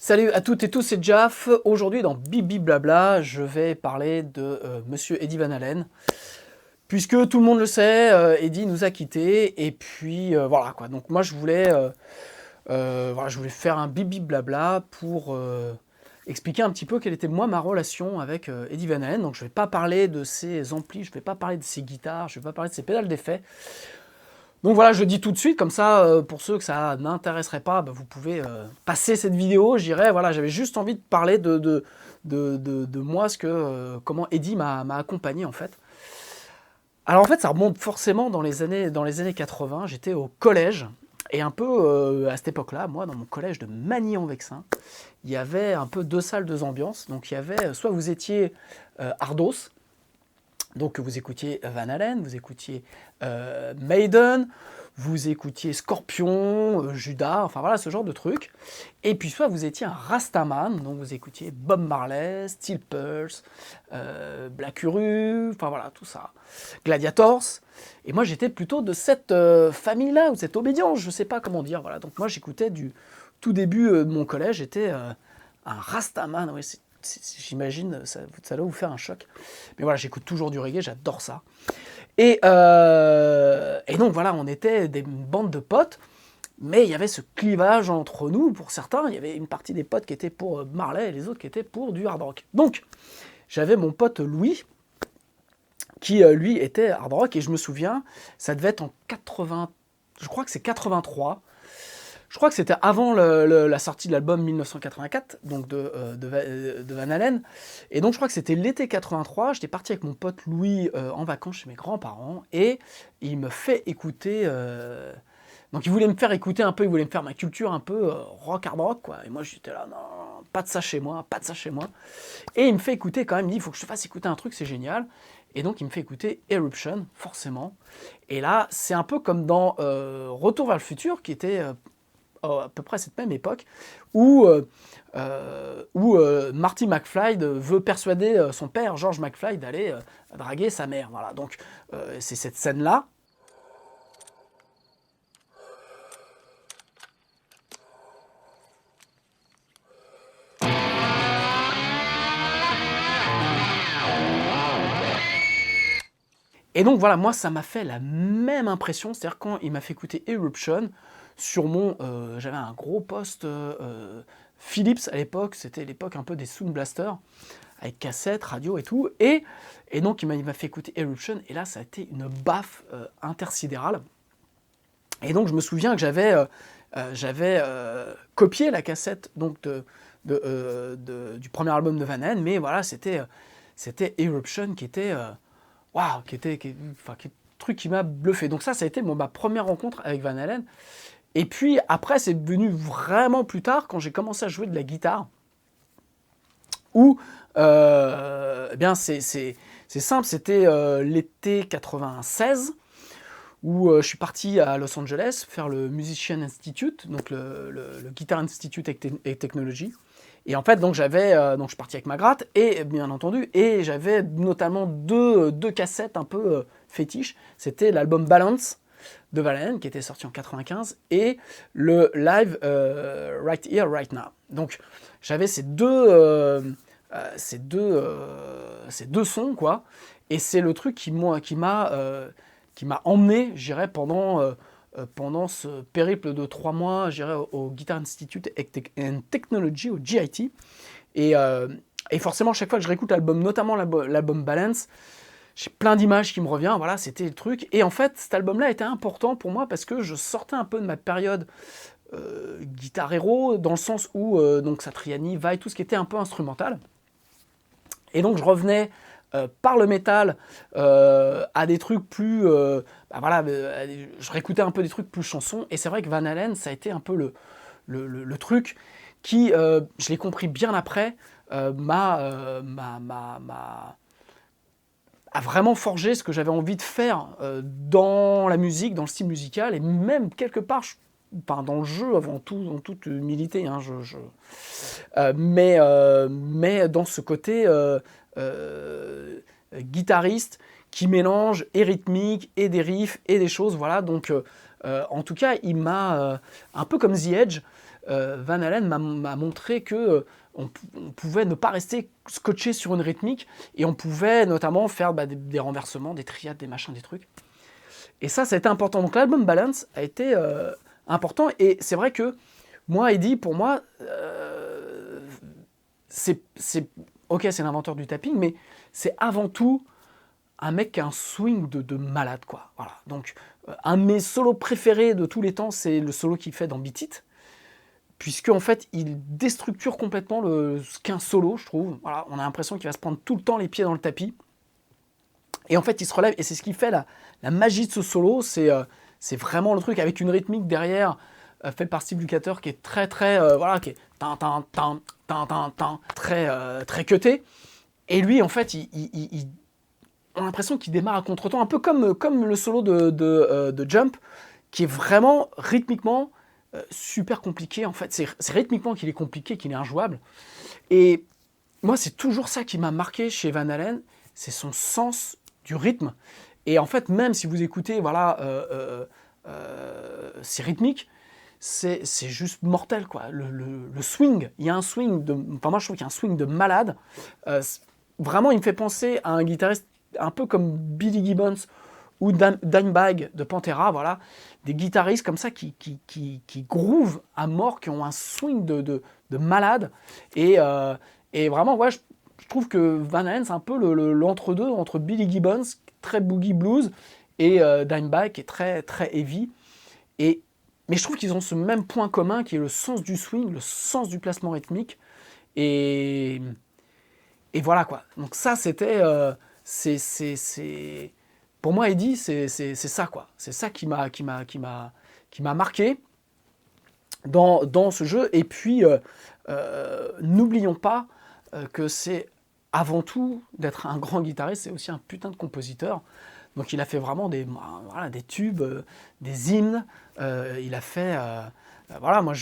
Salut à toutes et tous, c'est Jaf. Aujourd'hui dans Bibi Blabla, je vais parler de Monsieur Eddie Van Halen. Puisque tout le monde le sait, Eddie nous a quittés. Et puis voilà quoi. Donc moi je voulais faire un Bibi Blabla pour expliquer un petit peu quelle était moi ma relation avec Eddie Van Halen. Donc je vais pas parler de ses amplis, je vais pas parler de ses guitares, je vais pas parler de ses pédales d'effet. Donc voilà, je le dis tout de suite, comme ça, pour ceux que ça n'intéresserait pas, bah, vous pouvez passer cette vidéo. Je dirais, voilà, j'avais juste envie de parler de moi, comment Eddie m'a accompagné en fait. Alors en fait, ça remonte forcément dans les années 80. J'étais au collège, et un peu à cette époque-là, moi, dans mon collège de Magny-en-Vexin, il y avait un peu deux salles, deux ambiances. Donc il y avait, soit vous étiez Ardos, donc vous écoutiez Van Halen, vous écoutiez Maiden, vous écoutiez Scorpion, Judas, enfin voilà ce genre de trucs. Et puis soit vous étiez un Rastaman, donc vous écoutiez Bob Marley, Steel Pulse, Black Uhuru, enfin voilà tout ça, Gladiators. Et moi j'étais plutôt de cette famille-là, ou cette obédience, je sais pas comment dire. Voilà. Donc moi j'écoutais du tout début de mon collège, j'étais un Rastaman, oui, j'imagine, ça doit vous faire un choc. Mais voilà, j'écoute toujours du reggae, j'adore ça. Et donc voilà, on était des bandes de potes, mais il y avait ce clivage entre nous. Pour certains, il y avait une partie des potes qui étaient pour Marley et les autres qui étaient pour du hard rock. Donc, j'avais mon pote Louis, qui lui était hard rock, et je me souviens, ça devait être en 80, je crois que c'est 83. Je crois que c'était avant la sortie de l'album 1984, donc de Van Halen. Et donc je crois que c'était l'été 83, j'étais parti avec mon pote Louis en vacances chez mes grands-parents, et il me fait écouter... donc il voulait me faire écouter un peu, il voulait me faire ma culture un peu rock, hard rock, quoi. Et moi j'étais là, non, pas de ça chez moi, pas de ça chez moi. Et il me fait écouter quand même, il dit, il faut que je te fasse écouter un truc, c'est génial. Et donc il me fait écouter Eruption, forcément. Et là, c'est un peu comme dans Retour vers le futur, qui était... à peu près cette même époque, où Marty McFly veut persuader son père, George McFly, d'aller draguer sa mère. Voilà, donc c'est cette scène-là. Et donc voilà, moi ça m'a fait la même impression, c'est-à-dire quand il m'a fait écouter Eruption, sur mon... j'avais un gros poste Philips à l'époque, c'était l'époque un peu des Sound Blasters, avec cassette, radio et tout, et donc il m'a fait écouter Eruption, et là ça a été une baffe intersidérale. Et donc je me souviens que j'avais copié la cassette donc, du premier album de Van Halen, mais voilà, c'était Eruption qui était... waouh, truc qui m'a bluffé. Donc ça a été ma première rencontre avec Van Halen. Et puis après, c'est devenu vraiment plus tard, quand j'ai commencé à jouer de la guitare, où, eh bien c'est simple, c'était l'été 96, où je suis parti à Los Angeles faire le Musician Institute, donc le Guitar Institute et Technology. Et en fait, donc je suis parti avec ma gratte, et bien entendu, et j'avais notamment deux cassettes un peu fétiches. C'était l'album Balance de Van Halen, qui était sorti en 95, et le live Right Here, Right Now. Donc j'avais ces deux sons, quoi, et c'est le truc qui m'a emmené, je dirais, pendant ce périple de 3 mois, je dirais, au Guitar Institute and Technology, au GIT. Et forcément, chaque fois que je réécoute l'album, notamment l'album Balance, j'ai plein d'images qui me reviennent, voilà, c'était le truc. Et en fait, cet album-là était important pour moi parce que je sortais un peu de ma période guitar hero, dans le sens où donc Satriani, Vai, tout ce qui était un peu instrumental. Et donc je revenais par le métal à des trucs plus... je réécoutais un peu des trucs plus chansons, et c'est vrai que Van Halen, ça a été un peu le truc qui, je l'ai compris bien après, a vraiment forgé ce que j'avais envie de faire dans la musique, dans le style musical, et même quelque part, dans le jeu avant tout, en toute humilité, hein, mais dans ce côté guitariste qui mélange et rythmique et des riffs et des choses, voilà. Donc en tout cas, il m'a un peu comme The Edge, Van Halen m'a montré que on pouvait ne pas rester scotché sur une rythmique et on pouvait notamment faire des renversements, des triades, des machins, des trucs. Et ça a été important. Donc l'album Balance a été important et c'est vrai que moi, Eddie, pour moi, ok, c'est l'inventeur du tapping, mais c'est avant tout un mec qui a un swing de malade, quoi. Voilà. Donc, un de mes solos préférés de tous les temps, c'est le solo qu'il fait dans Beat It, puisque en fait, il déstructure complètement ce qu'est un solo, je trouve. Voilà, on a l'impression qu'il va se prendre tout le temps les pieds dans le tapis. Et en fait, il se relève, et c'est ce qui fait la magie de ce solo, c'est vraiment le truc avec une rythmique derrière, faite par Steve Lukather, qui est très, voilà, qui est très cuté. Et lui, en fait, on a l'impression qu'il démarre à contre-temps, un peu comme le solo de Jump, qui est vraiment rythmiquement super compliqué. En fait, c'est rythmiquement qu'il est compliqué, qu'il est injouable. Et moi, c'est toujours ça qui m'a marqué chez Van Halen, c'est son sens du rythme. Et en fait, même si vous écoutez, voilà, c'est rythmique, c'est juste mortel, quoi. Le swing, il y a un swing enfin, moi je trouve qu'il y a un swing de malade. Vraiment, il me fait penser à un guitariste un peu comme Billy Gibbons ou Dimebag de Pantera, voilà, des guitaristes comme ça qui groovent à mort, qui ont un swing de malade. Et vraiment, ouais, je trouve que Van Halen, c'est un peu l'entre-deux entre Billy Gibbons, très boogie blues, et Dimebag, qui est très heavy. Mais je trouve qu'ils ont ce même point commun, qui est le sens du swing, le sens du placement rythmique. Et voilà, quoi. Donc ça, c'était... pour moi, Eddie, c'est ça, quoi. C'est ça qui m'a marqué dans ce jeu. Et puis, n'oublions pas que c'est avant tout d'être un grand guitariste, c'est aussi un putain de compositeur. Donc il a fait vraiment des tubes, des hymnes. Il a fait... voilà, moi,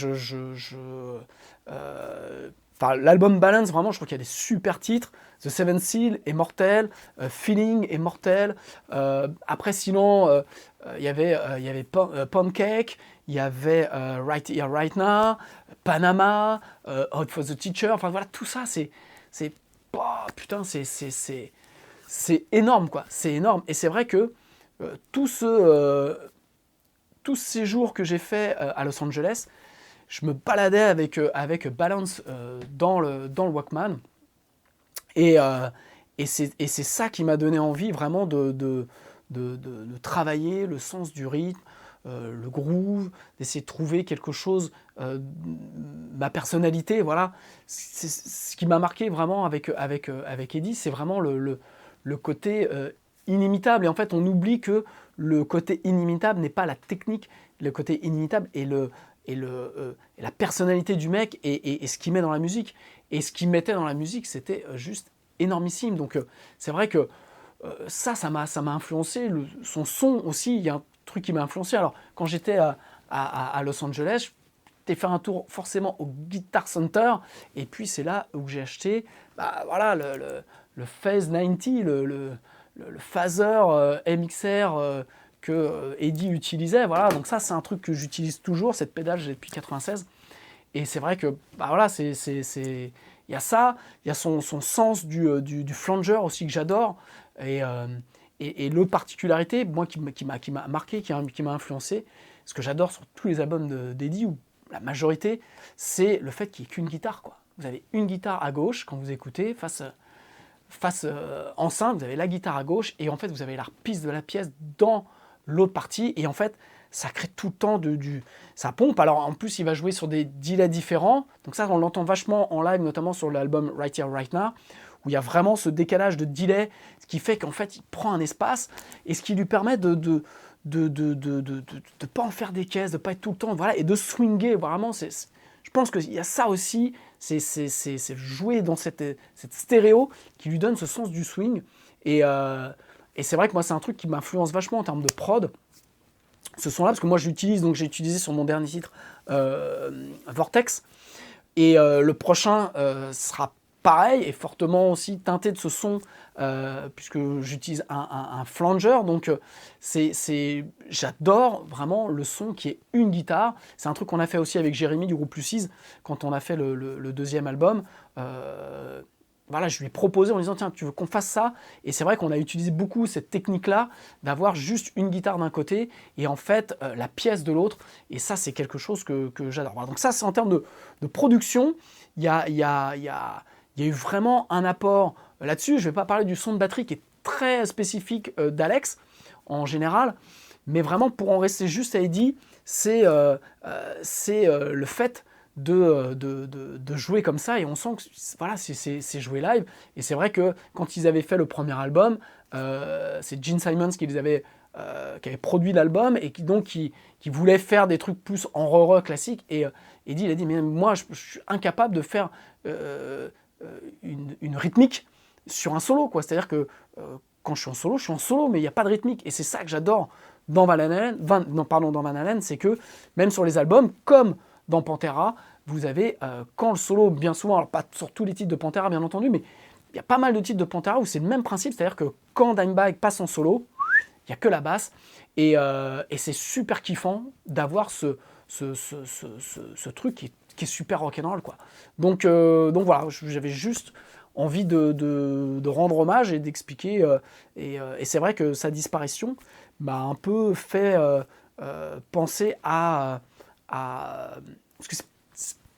l'album Balance, vraiment, je trouve qu'il y a des super titres. The Seventh Seal est mortel, Feeling est mortel. Après, sinon, il y avait Pancake, il y avait Right Here, Right Now, Panama, Hot for the Teacher. Enfin voilà, tout ça, oh, putain, c'est énorme, quoi. C'est énorme. Et c'est vrai que tous ces jours que j'ai fait à Los Angeles, je me baladais avec Balance dans le Walkman. Et c'est ça qui m'a donné envie vraiment de travailler le sens du rythme, le groove, d'essayer de trouver quelque chose, ma personnalité, voilà. C'est ce qui m'a marqué vraiment avec Eddie, c'est vraiment le côté inimitable. Et en fait, on oublie que le côté inimitable n'est pas la technique, le côté inimitable est la personnalité du mec et ce qu'il met dans la musique. Et ce qu'il mettait dans la musique, c'était juste énormissime. Donc c'est vrai que ça m'a influencé. Son son aussi, il y a un truc qui m'a influencé. Alors quand j'étais à Los Angeles, j'ai fait un tour forcément au Guitar Center, et puis c'est là où j'ai acheté voilà, le Phase 90, le phaser MXR que Eddie utilisait. Voilà, donc ça c'est un truc que j'utilise toujours, cette pédale j'ai depuis 96. Et c'est vrai que voilà, il y a ça, il y a son sens du flanger aussi que j'adore. Et l'autre particularité, moi qui m'a marqué, qui m'a influencé, ce que j'adore sur tous les albums d'Eddie, ou la majorité, c'est le fait qu'il n'y ait qu'une guitare, quoi. Vous avez une guitare à gauche quand vous écoutez, face enceinte, vous avez la guitare à gauche, et en fait vous avez la piste de la pièce dans l'autre partie, et en fait ça crée tout le temps ça pompe. Alors en plus il va jouer sur des delays différents, donc ça on l'entend vachement en live, notamment sur l'album Right Here Right Now, où il y a vraiment ce décalage de delay, ce qui fait qu'en fait il prend un espace, et ce qui lui permet de pas en faire des caisses, de pas être tout le temps, voilà, et de swinger vraiment. Je pense qu'il y a ça aussi, c'est jouer dans cette stéréo qui lui donne ce sens du swing. Et c'est vrai que moi c'est un truc qui m'influence vachement en termes de prod, ce son là, parce que moi j'utilise, donc j'ai utilisé sur mon dernier titre Vortex, et le prochain sera pareil, est fortement aussi teinté de ce son, puisque j'utilise un flanger, donc j'adore vraiment le son qui est une guitare. C'est un truc qu'on a fait aussi avec Jérémy du groupe Lucize, quand on a fait le deuxième album. Voilà, je lui ai proposé en lui disant, tiens, tu veux qu'on fasse ça? Et c'est vrai qu'on a utilisé beaucoup cette technique-là, d'avoir juste une guitare d'un côté, et en fait, la pièce de l'autre, et ça, c'est quelque chose que j'adore. Voilà, donc ça, c'est en termes de production, il y a eu vraiment un apport là-dessus. Je ne vais pas parler du son de batterie qui est très spécifique d'Alex, en général, mais vraiment, pour en rester juste à Eddie, c'est le fait de jouer comme ça, et on sent que voilà, c'est joué live. Et c'est vrai que quand ils avaient fait le premier album, c'est Gene Simons qui avait produit l'album, et qui voulait faire des trucs plus en rock classique, et Eddie il a dit, mais moi je suis incapable de faire une rythmique sur un solo, quoi. C'est-à-dire que quand je suis en solo, mais il n'y a pas de rythmique, et c'est ça que j'adore dans Van Halen, c'est que même sur les albums, comme dans Pantera, vous avez, quand le solo, bien souvent, alors pas sur tous les titres de Pantera bien entendu, mais il y a pas mal de titres de Pantera où c'est le même principe, c'est-à-dire que quand Dimebag passe en solo, il n'y a que la basse, et c'est super kiffant d'avoir ce truc qui est super rock'n'roll, quoi. Donc voilà, j'avais juste envie de rendre hommage et d'expliquer, et c'est vrai que sa disparition m'a un peu fait penser parce que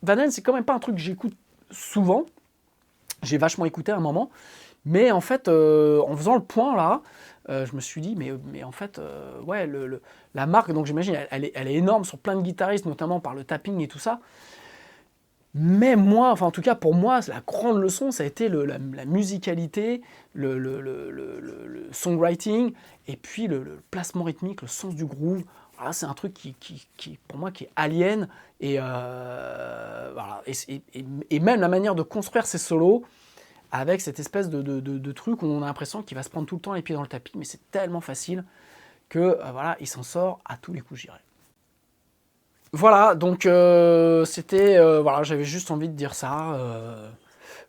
Van Halen, c'est quand même pas un truc que j'écoute souvent. J'ai vachement écouté à un moment, mais en fait, en faisant le point là, je me suis dit, mais en fait, ouais, la marque, donc j'imagine, elle est énorme sur plein de guitaristes, notamment par le tapping et tout ça. Mais moi, enfin en tout cas pour moi, la grande leçon, ça a été la musicalité, le songwriting, et puis le placement rythmique, le sens du groove. Voilà, c'est un truc qui, pour moi, qui est alien, et, voilà, et même la manière de construire ses solos, avec cette espèce de truc où on a l'impression qu'il va se prendre tout le temps les pieds dans le tapis, mais c'est tellement facile que voilà, il s'en sort à tous les coups, je dirais. Voilà, donc c'était, voilà, j'avais juste envie de dire ça,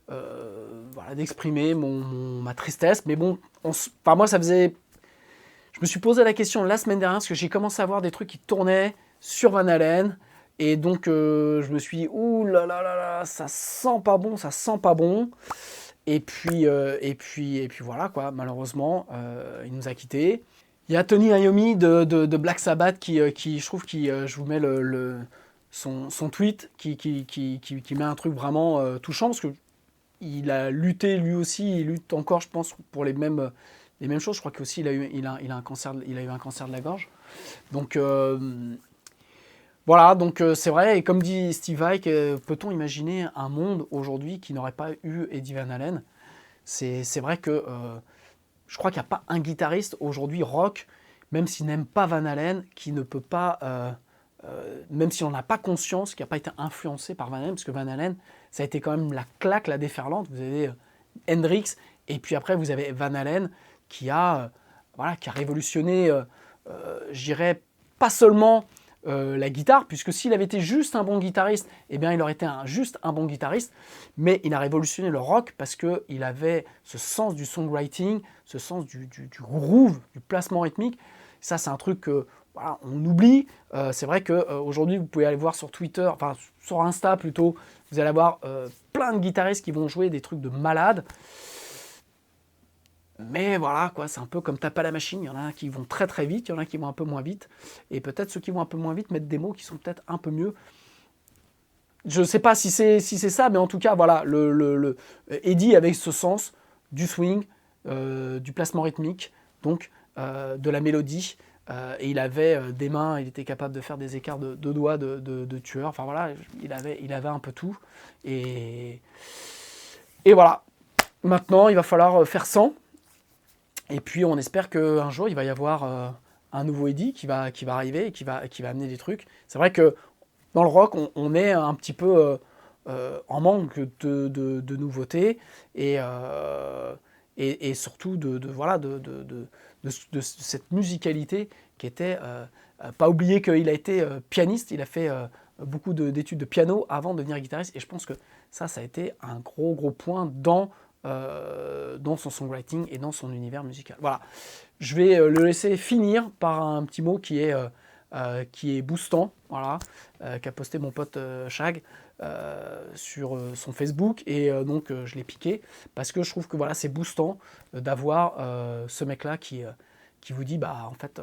voilà, d'exprimer ma tristesse, mais bon, enfin, moi ça faisait, je me suis posé la question la semaine dernière, parce que j'ai commencé à voir des trucs qui tournaient sur Van Halen, et donc je me suis dit, ouh là là là là, ça sent pas bon, ça sent pas bon, et puis voilà, quoi, malheureusement, il nous a quittés. Il y a Tony Iommi de Black Sabbath qui je trouve, je vous mets son tweet, qui met un truc vraiment touchant, parce qu'il a lutté lui aussi, il lutte encore, je pense, pour les mêmes choses. Je crois qu'aussi il a eu un cancer de la gorge. Donc voilà, donc c'est vrai, et comme dit Steve Vai, peut-on imaginer un monde aujourd'hui qui n'aurait pas eu Eddie Van Halen? C'est vrai que je crois qu'il n'y a pas un guitariste aujourd'hui rock, même s'il n'aime pas Van Halen, qui ne peut pas, même si on n'a pas conscience, qui n'a pas été influencé par Van Halen, parce que Van Halen, ça a été quand même la claque, la déferlante. Vous avez Hendrix, et puis après vous avez Van Halen, qui a révolutionné, je dirais, pas seulement la guitare, puisque s'il avait été juste un bon guitariste, eh bien il aurait été juste un bon guitariste, mais il a révolutionné le rock parce qu'il avait ce sens du songwriting, ce sens du groove, du placement rythmique. Ça, c'est un truc que voilà, on oublie. C'est vrai qu'aujourd'hui, vous pouvez aller voir sur Twitter, enfin sur Insta plutôt, vous allez avoir plein de guitaristes qui vont jouer des trucs de malades. Mais voilà, quoi, c'est un peu comme taper à la machine. Il y en a qui vont très très vite, il y en a qui vont un peu moins vite. Et peut-être ceux qui vont un peu moins vite mettent des mots qui sont peut-être un peu mieux. Je ne sais pas si c'est ça, mais en tout cas, voilà, Eddie avec ce sens du swing, du placement rythmique, donc de la mélodie. Et il avait des mains, il était capable de faire des écarts de doigts de tueur. Enfin voilà, il avait un peu tout. Et voilà. Maintenant, il va falloir faire sans. Et puis on espère qu'un jour il va y avoir un nouveau Eddie qui va arriver et qui va amener des trucs. C'est vrai que dans le rock, on est un petit peu en manque de nouveautés, et surtout voilà, de cette musicalité qui était. Pas oublier qu'il a été pianiste, il a fait beaucoup d'études de piano avant de devenir guitariste, et je pense que Ça a été un gros point dans son songwriting et dans son univers musical. Voilà, je vais le laisser finir par un petit mot qui est boostant, voilà, qu'a posté mon pote Shag sur son Facebook, et donc je l'ai piqué parce que je trouve que voilà, c'est boostant d'avoir ce mec-là qui vous dit bah en fait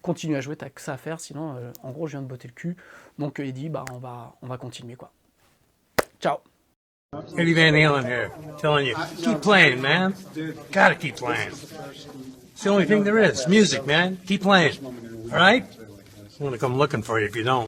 continue à jouer, t'as que ça à faire, sinon en gros je viens de botter le cul. Donc il dit bah on va continuer quoi. Ciao. Eddie Van Halen here, telling you, keep playing, man. Gotta keep playing. It's the only thing there is. Music, man. Keep playing. All right? I'm gonna come looking for you if you don't.